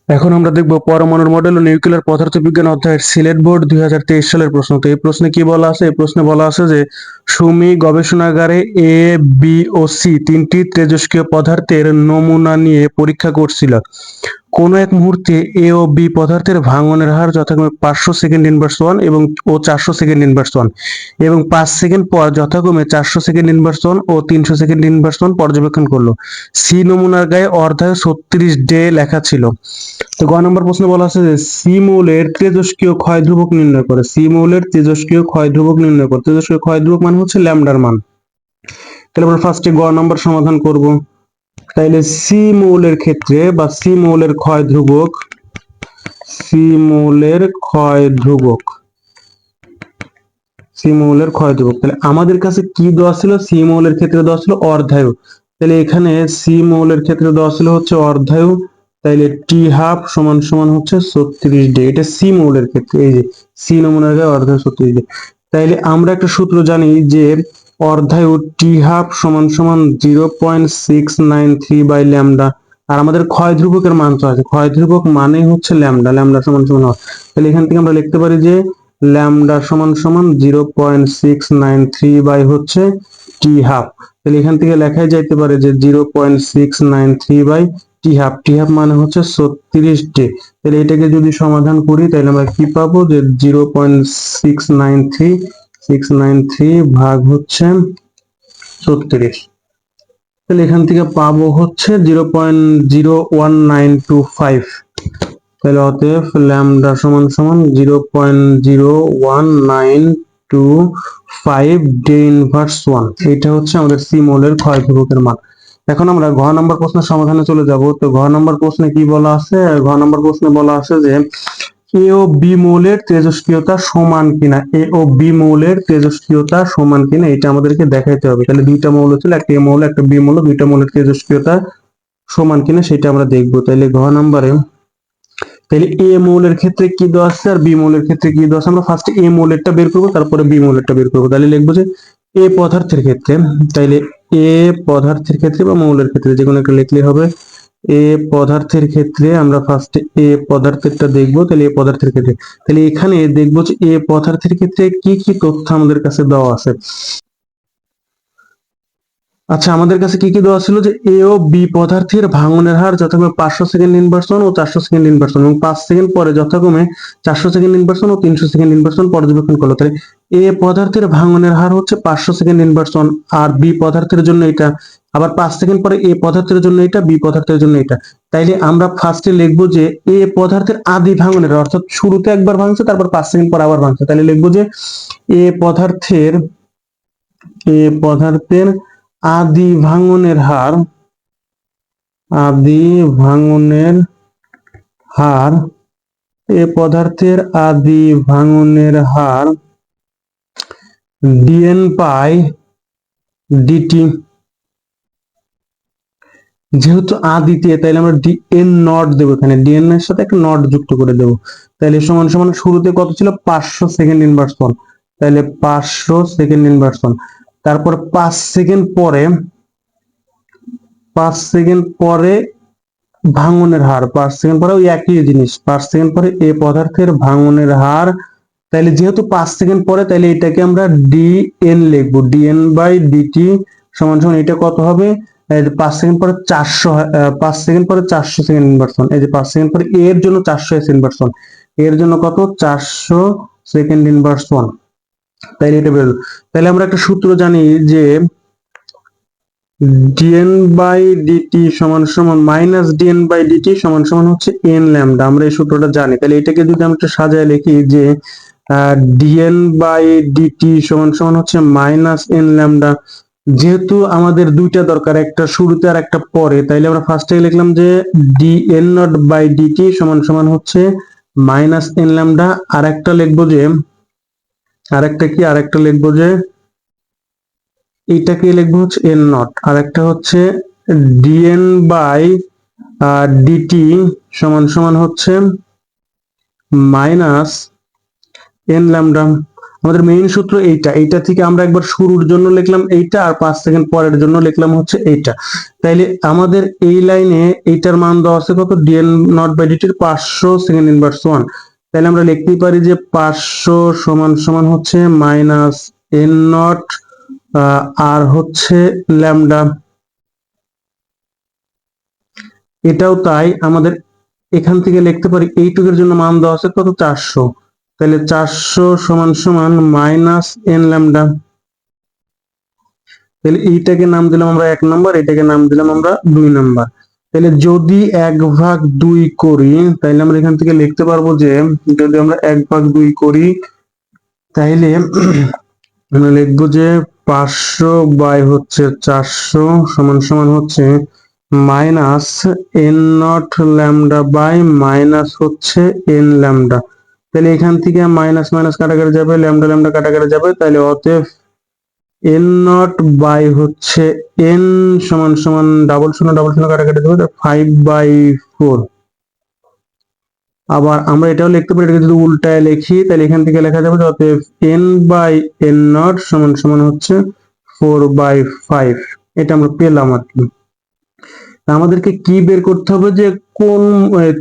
এখন আমরা দেখব পরমাণুর মডেল ও নিউক্লিয়ার পদার্থবিজ্ঞান অধ্যায়ের সিলেট বোর্ড 2023 সালের প্রশ্ন। তো এই প্রশ্নে কি বলা আছে? এই প্রশ্নে বলা আছে যে সুমি গবেষণাগারে এ, বি ও সি তিনটি তেজস্ক্রিয় পদার্থের নমুনা নিয়ে পরীক্ষা করছিল। কোনো এক মুহূর্তে এ ও বি পদার্থের ভাঙনের হার যথাক্রমে 500 সেকেন্ড ইনভার্স ওয়ান ও 400 সেকেন্ড ইনভার্স ওয়ান এবং 5 সেকেন্ড পর যথাক্রমে 400 সেকেন্ড ইনভার্স ওয়ান ও 300 সেকেন্ড ইনভার্স ওয়ান পর্যবেক্ষণ করলো। সি নমুনার গায়ে অর্ধায় 36 ডে লেখা ছিল। তো গ নম্বর প্রশ্নে বলা আছে যে সি মৌলের তেজস্ক্রিয় ক্ষয় ধ্রুবক নির্ণয় করে। সি মৌলের তেজস্ক্রিয় ক্ষয় ধ্রুবক নির্ণয় করে। তেজস্ক্রিয় ক্ষয় ধ্রুবক মানে হচ্ছে ল্যামডার মান। তাহলে আমরা ফার্স্টে গ নম্বর সমাধান করব। তাইলে সি মৌলের ক্ষেত্রে বা সি মৌলের ক্ষয় ধ্রুবক, সি মৌলের ক্ষয় ধ্রুবক, সি মৌলের ক্ষয় ধ্রুবক, তাহলে আমাদের কাছে কি দেওয়া ছিল? সি মৌলের ক্ষেত্রে দেওয়া ছিল অর্ধায়ু। তাহলে এখানে সি মৌলের ক্ষেত্রে দেওয়া ছিল হচ্ছে অর্ধায়ু। তাইলে টি হাফ সমান সমান হচ্ছে 36 ডে। এটা সি মৌলের ক্ষেত্রে, এই যে সি নমুনার গায়ে অর্ধায়ু 36 ডে। তাইলে আমরা একটা সূত্র জানি যে অর্ধায়ু টি হাফ সমান সমান 0.693 বাই ল্যামডা। আর আমাদের ক্ষয় ধ্রুবকের মান তো আছে, ক্ষয় ধ্রুবক মানে হচ্ছে ল্যামডা, ল্যামডা সমান সমান হয়। তাহলে এখান থেকে আমরা লিখতে পারি যে ল্যামডা সমান সমান 0.693 বাই হচ্ছে টি হাফ। তাহলে এখান থেকে লেখাই যাইতে পারে যে 0.693 by T half. T half মানে হচ্ছে 36 ডে। তাহলে এটাকে যদি সমাধান করি তাহলে আমরা কি পাবো? যে 0.693 ভাগ হচ্ছে 36। তাহলে এখান থেকে পাবো হচ্ছে 0.01925। তাহলে অতএব ল্যামডা সমান সমান 0.01925 ডে ইনভার্স ওয়ান। এটা হচ্ছে আমাদের সি মৌলের ক্ষয় ধ্রুবকের মান। এখন আমরা ঘ নম্বর প্রশ্নের সমাধানে চলে যাব। তো ঘ নম্বর প্রশ্নে কি বলা আছে? ঘ নম্বর প্রশ্নে বলা আছে যে এ ও বি মৌলের তেজস্ক্রিয়তা সমান কিনা। এ ও বি মৌলের তেজস্ক্রিয়তা সমান কিনা এটা আমাদেরকে দেখাইতে হবে। তাহলে দুইটা মৌল ছিল, একটা এ মৌল একটা বি মৌল, দুইটা মৌলের তেজস্ক্রিয়তা সমান কিনা সেটা আমরা দেখবো। তাহলে ঘ নম্বরে, তাহলে এ মৌলের ক্ষেত্রে কি দেওয়া আছে আর বি মৌলের ক্ষেত্রে কি দেওয়া আছে? আমরা ফার্স্ট এ মৌলেরটা বের করবো, তারপরে বি মৌলেরটা বের করবো। তাহলে লিখবো যে এ পদার্থের ক্ষেত্রে, তাইলে এ পদার্থের ক্ষেত্রে বা মৌলের ক্ষেত্রে যে কোনো একটা লিখলে হবে। এ পদার্থের ক্ষেত্রে আমরা ফার্স্ট এ পদার্থেরটা দেখবো। তাহলে এ পদার্থের ক্ষেত্রে, তাহলে এখানে দেখবো যে এ পদার্থের ক্ষেত্রে কি কি তথ্য আমাদের কাছে দেওয়া আছে। আচ্ছা, আমাদের কাছে কি কি দেওয়া ছিল? যে এ ও বি পদার্থের ভাঙনের হার যথাক্রমে 500 সেকেন্ড ইনভার্সন ও 400 সেকেন্ড ইনভার্সন এবং 5 সেকেন্ড পরে যথাক্রমে 400 সেকেন্ড ইনভার্সন ও 300 সেকেন্ড ইনভার্সন পর্যবেক্ষণ করলো। তাহলে এ পদার্থের ভাঙনের হার হচ্ছে 500 সেকেন্ড ইনভার্সন, আর বি পদার্থের জন্য এটা, আবার 5 সেকেন্ড পরে এ পদার্থের জন্য এটা, বি পদার্থের জন্য এটা। তাইলে আমরা ফার্স্টে লিখবো যে এ পদার্থের আদি ভাঙনের, অর্থাৎ শুরুতে একবার ভাঙছে তারপর 5 সেকেন্ড পর আবার ভাঙছে। তাহলে লিখবো যে এ পদার্থের, এ পদার্থের আদি ভাঙনের হার, আদি ভাঙনের হার, এ পদার্থের আদি ভাঙনের হার ডিএন বাই ডিটি। যেহেতু আদিতে, তাইলে আমরা ডিএন নট দেবো, এখানে ডিএন এর সাথে একটা নট যুক্ত করে দেবো। তাইলে সমান সমান শুরুতে কত ছিল? 500 সেকেন্ড ইনভার্সন। তাইলে 500 সেকেন্ড ইনভার্সন, তারপর 5 সেকেন্ড পরে, 5 সেকেন্ড পরে ভাঙনের হার, 5 সেকেন্ড পরে ওই একই জিনিস, 5 সেকেন্ড পরে এ পদার্থের ভাঙনের হার। তাইলে যেহেতু 5 সেকেন্ড পরে, তাইলে এটাকে আমরা ডিএন লিখবো, ডিএন বাই ডিটি সমান সমান এটা কত হবে? 5 সেকেন্ড পরে 400, 5 সেকেন্ড পরে 400 সেকেন্ড ইনভার্সন, এই যে 5 সেকেন্ড পরে এর জন্য 400 এস ইনভার্সন, এর জন্য কত? 400 সেকেন্ড ইনভার্সন। তাইলে এটা বেরোলো। তাহলে আমরা একটা সূত্র জানি যে dn বাই ডিটি সমান সমান মাইনাস dn বাই ডিটি সমান সমান হচ্ছে n ল্যামডা। আমরা এই সূত্রটা জানি। তাহলে এটাকে যদি আমরা একটু সাজায় লিখি যে dn বাই ডিটি সমান সমান হচ্ছে মাইনাস n ল্যামডা। যেহেতু আমাদের দুইটা দরকার, একটা শুরুতে আর একটা পরে, তাইলে আমরা ফার্স্টে লিখলাম যে dn নট বাই ডিটি সমান সমান হচ্ছে মাইনাস n ল্যামডা। আর একটা লিখবো যে, আরেকটা কি, আরেকটা লিখবো যে এটাকে লিখবো হচ্ছে এন নট, আর একটা হচ্ছে ডিএন বাই ডিটি সমান সমান হচ্ছে মাইনাস এন ল্যামডা। আমাদের মেইন সূত্র এইটা, এইটা থেকে আমরা একবার শুরুর জন্য লিখলাম এইটা, আর 5 সেকেন্ড পরের জন্য লিখলাম হচ্ছে এইটা। তাইলে আমাদের এই লাইনে এইটার মান দেওয়া আছে কত, dn নট বাই dt এর 500 সেকেন্ড ইনভার্স 1। তাহলে আমরা লিখতেই পারি যে 500 সমান সমান হচ্ছে মাইনাস n নট আর হচ্ছে ল্যামডা। এটাও তাই, আমাদের এখান থেকে লিখতে পারি এইটুকের জন্য মান দেওয়া আছে কত, 400। তাহলে 400 সমান সমান মাইনাস এন ল্যামডা। তাহলে এইটাকে নাম দিলাম আমরা 1 নাম্বার, এটাকে নাম দিলাম আমরা 2 নাম্বার। তাহলে যদি 1/2 করি, তাহলে আমরা এখান থেকে লিখতে পারবো যে যদি আমরা 1/2 করি, তাইলে আমরা লিখবো যে 500 বাই হচ্ছে 400 সমান সমান হচ্ছে minus N naught lambda by minus হচ্ছে এন ল্যামডা। তাহলে এখান থেকে মাইনাস মাইনাস কাটাকাটি যাবে, ল্যামডা ল্যামডা কাটাকাটি যাবে, তাহলে অতএব এন নট বাই হচ্ছে এন সমান সমান ডাবল শূন্য কাটাকাটি যাবে, 5/4। আবার আমরা এটাও লিখতে পারি, এটাকে যদি উল্টায় লিখি তাহলে এখান থেকে লেখা যাবে অতএব এন বাই এন নট সমান সমান হচ্ছে 4/5। এটা আমরা পেলাম আর কি। আমাদেরকে কি বের করতে হবে যে কোন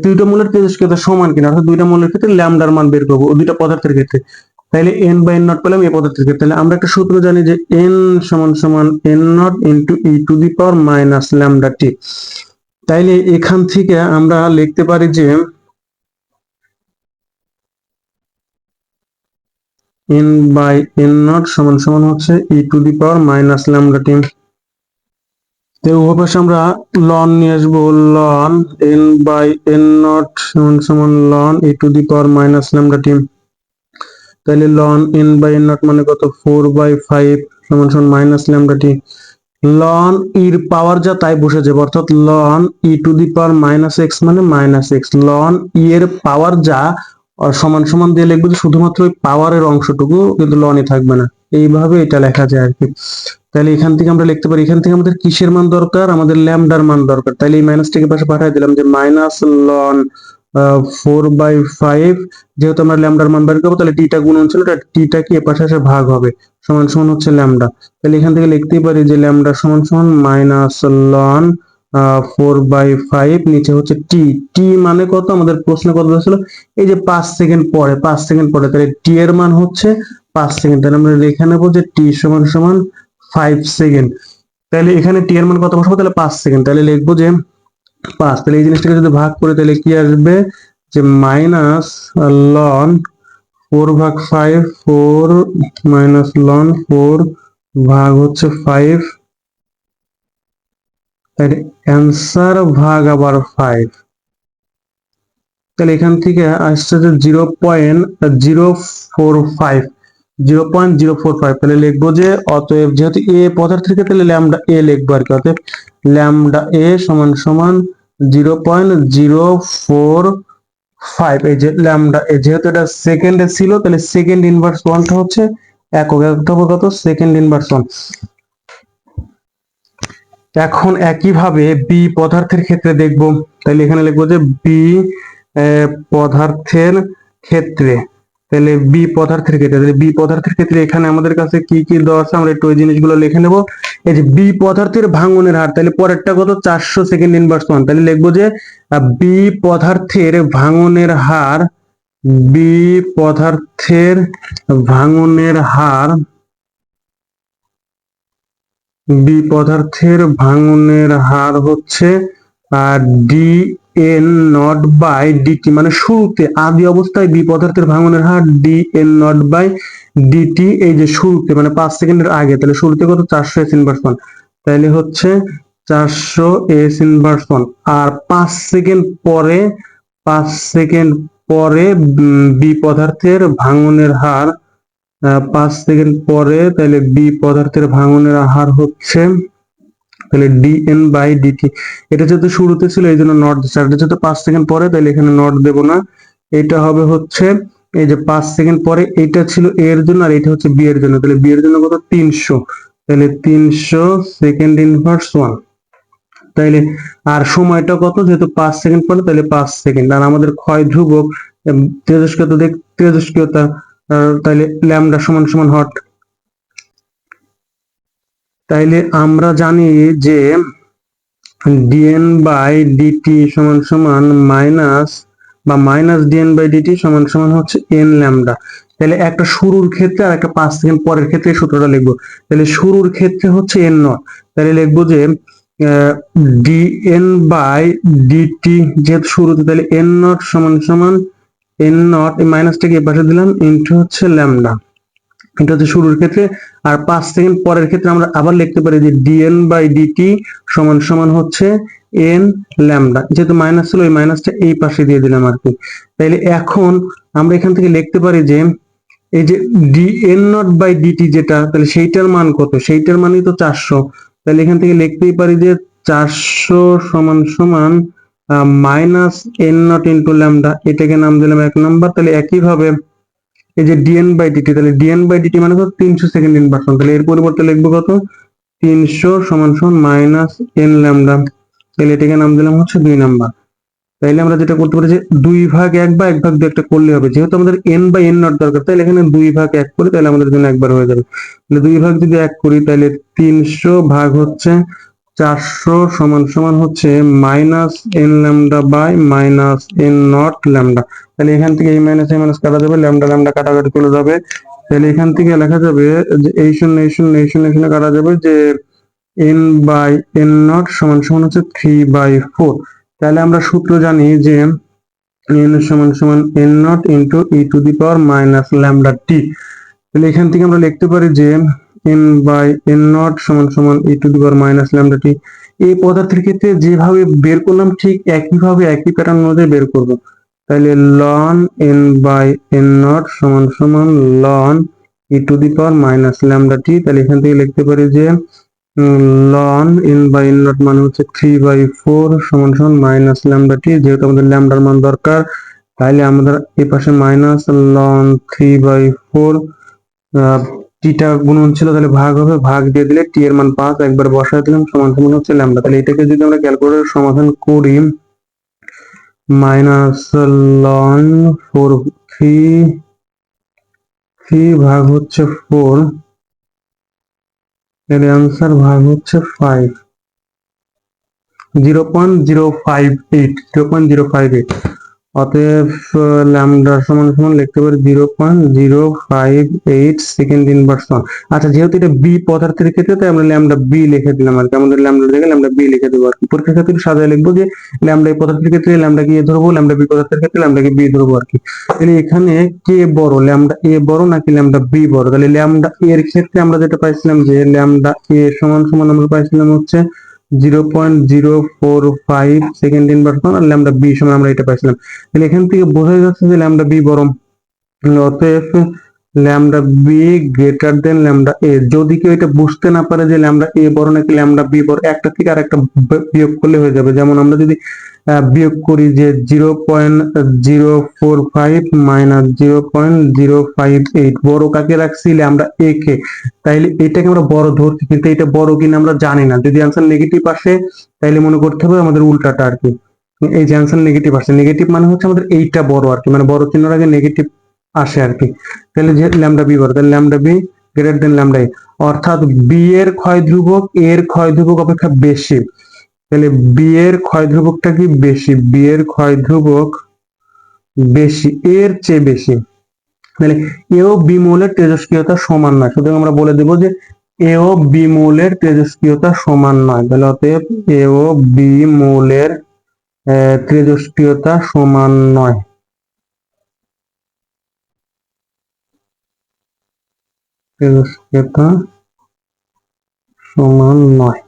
দুইটা মৌলের তেজস্ক্রিয়তা সমান কিনা, অর্থাৎ দুইটা মৌলের ক্ষেত্রে ল্যামডার মান বের করবো, দুইটা পদার্থের ক্ষেত্রে। তাহলে এন বাই এন নট পেলাম এই পদার্থের ক্ষেত্রে। তাহলে আমরা একটা সূত্র জানি যে এন সমান সমান n nought into e to the power minus lambda t. তাইলে এখান থেকে আমরা লিখতে পারি যে এন বাই এন নট সমান সমান হচ্ছে e to the power minus lambda t. উভয় পাশে আমরা লন নিয়ে আসবো, ln n by n nought সমান সমান ln e to the power minus lambda t. তাহলে ln n by n nought মানে কত, 4/5 সমান সমান মাইনাস ল্যামডা টি। লন ইর পাওয়ার যা তাই বসে যাবে, অর্থাৎ ln e to the power minus x মানে মাইনাস এক্স, লন ই এর পাওয়ার যা সমান সমান দিয়ে লিখবো যে শুধুমাত্র ওই পাওয়ারের অংশটুকু, কিন্তু লনই থাকবে না, এইভাবে এটা লেখা যায় আর কি। তাহলে এখান থেকে আমরা লিখতে পারি, এখান থেকে আমাদের কিসের মান দরকার, আমাদের ল্যামডার মান দরকার। তাহলে এই মাইনাসটাকে পাশে পাঠিয়ে দিলাম যে মাইনাস লন 4/5, যেহেতু আমরা ল্যামডার মান বের করবো তাহলে টিটা গুণন ছিল, টিটা কি এ পাশে এসে ভাগ হবে, সমান সমান হচ্ছে ল্যামডা। তাহলে এখান থেকে লিখতেই পারি যে ল্যামডা সমান সমান মাইনাস লন 4/5, নিচে হচ্ছে টি। টি মানে কত, আমাদের প্রশ্নে কত ছিল, এই যে 5 সেকেন্ড পরে, 5 সেকেন্ড পরে, তাহলে টি এর মান হচ্ছে 5 সেকেন্ড। তাহলে আমরা লিখে নেবো যে টি সমান সমান 5 সেকেন্ড। তাহলে এখানে টি এর মান কত বসাবো, তাহলে 5 সেকেন্ড। তাহলে লিখবো যে 5। তাহলে এই জিনিসটাকে যদি ভাগ করে তাহলে কি আসবে, যে মাইনাস লন 4/5, 4 মাইনাস লন 4 ভাগ হচ্ছে 5, তাহলে অ্যান্সার ভাগ আবার 5। তাহলে এখান থেকে আসছে যে 0.045, 0.045। তাহলে লিখবো যে অতএব যেহেতু এ পদার্থের ক্ষেত্রে ল্যামডা এ লিখবো আর কি, অতএব ল্যামডা এ সমান সমান 0.045। এই যে ল্যামডা এ, যেহেতু এটা সেকেন্ডে ছিল তাহলে সেকেন্ড ইনভার্স ওয়ানটা হচ্ছে একক, এককটা হবে কত, সেকেন্ড ইনভার্স ওয়ান। এখন একইভাবে বি পদার্থের ক্ষেত্রে দেখব, তাহলে এখানে লিখবো যে বি পদার্থের ক্ষেত্রে, তাহলে বি পদার্থের ক্ষেত্রে, তাহলে বি পদার্থের ক্ষেত্রে এখানে আমাদের কাছে কি কি দেওয়া আছে আমরা একটু ওই জিনিসগুলো লিখে নেব। এই যে বি পদার্থের ভাঙনের হার, তাহলে পরেরটা কত, 400 সেকেন্ড ইনভার্স ওয়ান। তাহলে লিখবো যে বি পদার্থের ভাঙনের হার, বি পদার্থের ভাঙনের হার, বি পদার্থের ভাঙনের হার হচ্ছে d n nought by d t, মানে শুরুতে আদি অবস্থায় বি পদার্থের ভাঙনের হার d n nought by d t, এই যে শুরুতে মানে 5 সেকেন্ডের আগে, তাহলে শুরুতে কত, 400 এস ইনভার্স 1, তাহলে হচ্ছে 400 এস ইনভার্স 1। আর 5 সেকেন্ড পরে, 5 সেকেন্ড পরে বি পদার্থের ভাঙনের হার, 5 সেকেন্ড পরে, তাহলে বি পদার্থের ভাঙনের হার হচ্ছে, তাহলে ডিএন বাই ডিটি, এটা যেহেতু শুরুতে ছিল এই জন্য নট দিচ্ছে, আর যেহেতু 5 সেকেন্ড পরে তাহলে এখানে নট দেব না। এটা হবে হচ্ছে এই যে 5 সেকেন্ড পরে এটা ছিল এ এর জন্য, আর এটা হচ্ছে বি এর জন্য, তাহলে বি এর জন্য কত, 300, তাহলে 300 সেকেন্ড ইনভার্স 1। তাইলে আর সময়টা কত, যেহেতু 5 সেকেন্ড পরে তাহলে 5 সেকেন্ড। আর আমাদের ক্ষয় ধ্রুবক তেজস্ক্রিয়তা তেজস্ক্রিয়তা তাহলে ল্যামডা সমান সমান হট। তাইলে আমরা জানি যে dn বাই ডিটি সমান সমান মাইনাস বা মাইনাস dn বাই ডিটি সমান সমান হচ্ছে n ল্যামডা। তাহলে একটা শুরুর ক্ষেত্রে আর একটা 5 সেকেন্ড পরের ক্ষেত্রে সূত্রটা লিখবো। তাহলে শুরুর ক্ষেত্রে হচ্ছে n নট, তাহলে লিখবো যে dn বাই ডিটি যেহেতু শুরুতে, তাহলে n নট সমান সমান n নট এই মাইনাসটাকে এই পাশে দিলাম ইনটু হচ্ছে ল্যামডা। এটা হচ্ছে শুরুর ক্ষেত্রে। আর 5 সেকেন্ড পরের ক্ষেত্রে আমরা আবার লিখতে পারি যে dn বাই ডিটি সমান সমান হচ্ছে n ল্যামডা, যেহেতু মাইনাস ছিল ওই মাইনাসটা এই পাশে দিয়ে দিলাম আর কি। তাইলে এখন আমরা এখান থেকে লিখতে পারি যে এই যে dn নট বাই ডিটি যেটা, তাহলে সেইটার মান কত, সেইটার মানই তো 400। তাহলে এখান থেকে লিখতেই পারি যে 400 সমান সমান minus n nought into lambda, এটাকে নাম দিলাম 1 নাম্বার। তাহলে একইভাবে এই যে dn বাই ডিটি, তাহলে dn বাই ডিটি মানে কত, 300 সেকেন্ড ইনভার্সন, তাহলে এর পরিবর্তে লিখবো কত, 300 সমান সমান মাইনাস n ল্যামডা। তাহলে এটাকে নাম দিলাম হচ্ছে 2 নাম্বার। তাইলে আমরা যেটা করতে পারি যে 2 ভাগ 1 বা 1 ভাগ 2 একটা করলে হবে, যেহেতু আমাদের n বাই n নট দরকার, তাহলে এখানে 2 ভাগ 1 করি, তাহলে আমাদের জন্য একবার হয়ে যাবে। তাহলে 2 ভাগ যদি 1 করি, তাহলে 300 ভাগ হচ্ছে 400 সমান সমান হচ্ছে minus n lambda by minus n naught lambda. তাহলে এখান থেকে এই মাইনাস কাটা যাবে, ল্যামডা ল্যামডা কাটাকাটি চলে যাবে। তাহলে এখান থেকে লেখা যাবে যে এই শূন্য এই শূন্য এই শূন্য এখানে কাটা যাবে যে n বাই n নট সমান সমান হচ্ছে 3/4। তাহলে আমরা সূত্র জানি যে n সমান সমান n nought into e to the power minus lambda t. তাহলে এখান থেকে আমরা লিখতে পারি যে n বাই n নট সমান সমান e to the power minus lambda t. এই পদার্থের ক্ষেত্রে যেভাবে বের করলাম ঠিক একইভাবে একই প্যাটার্ন অনুযায়ী বের করব। তাহলে ln n by n nought সমান সমান ln e to the power minus lambda t. তাহলে এখান থেকে লিখতে পারি যে ln n by n nought মানে হচ্ছে 3/4 সমান সমান মাইনাস ল্যামডা টি, যেহেতু আমাদের ল্যামডার মান দরকার, তাহলে আমাদের এই পাশে মাইনাস লন 3/4, টিটা গুণন ছিল তাহলে ভাগ হবে, ভাগ দিয়ে দিলে টি এর মান 5 একবার বসায় দিলাম সমান সমান হচ্ছে ল্যামডা। তাহলে এটাকে যদি আমরা ক্যালকুলেটর সমাধান করি, মাইনাস লন 3 ভাগ হচ্ছে 4, এর অ্যান্সার ভাগ হচ্ছে 5, 0.058। অতএব ল্যামডা সমান সমান লিখতে পারি 0.058 সেকেন্ড ইনভার্সন। আচ্ছা, যেহেতু এটা বি পদার্থের ক্ষেত্রে, তাই আমরা ল্যামডা বি লিখে দিলাম আর কি, আমাদের ল্যামডা জায়গায় ল্যামডা বি লিখে দেবো আর কি। পরীক্ষার ক্ষেত্রে সাজায় লিখবো যে ল্যামডা এই পদার্থের ক্ষেত্রে ল্যামডা কি এ ধরবো, ল্যামডা বি পদার্থের ক্ষেত্রে ল্যামডা কি বি ধরবো আর কি। তাহলে এখানে কে বড়, ল্যামডা এ বড় নাকি ল্যামডা বি বড়? তাহলে ল্যামডা এর ক্ষেত্রে আমরা যেটা পাইছিলাম যে ল্যামডা এ সমান সমান আমরা পাইছিলাম হচ্ছে 0.045 সেকেন্ড ইনভার্সন, আর ল্যামডা বি সমান আমরা এটা পাইছিলাম। তাহলে এখান থেকে বোঝা যাচ্ছে যে ল্যামডা বি বড়। অতএব lambda B greater than lambda A. যদি কেউ এটা বুঝতে না পারে যে ল্যামডা এ বড় নাকি ল্যামডা বি বড়, একটা থেকে আর একটা বিয়োগ করলে হয়ে যাবে। যেমন আমরা যদি বিয়োগ করি যে 0.045 মাইনাস 0.058, বড় কাকে রাখছি, ল্যামডা এ কে, তাইলে এটাকে আমরা বড় ধরছি, কিন্তু এটা বড় কিনা আমরা জানি না। যদি অ্যান্সার নেগেটিভ আসে তাইলে মনে করতে হবে আমাদের উল্টাটা আর কি। এই যে অ্যান্সার নেগেটিভ আসে, নেগেটিভ মানে হচ্ছে আমাদের এইটা বড় আর কি, মানে বড় চিহ্নের আগে নেগেটিভ আসে আর কি। তাহলে যে ল্যামডা বি বড়, তাহলে lambda B greater than lambda A, অর্থাৎ বি এর ক্ষয় ধ্রুবক এর ক্ষয় ধ্রুবক অপেক্ষা বেশি। তাহলে বি এর ক্ষয় ধ্রুবকটা কি বেশি, বি এর ক্ষয় ধ্রুবক বেশি, এর চেয়ে বেশি। তাহলে এও বি মৌলের তেজস্ক্রিয়তা সমান নয়, সুতরাং আমরা বলে দেব যে এও বি মৌলের তেজস্ক্রিয়তা সমান নয়। তাহলে অতএব এও বি মৌলের তেজস্ক্রিয়তা সমান নয়, তেজস্ক্রিয়তা সমান নয়।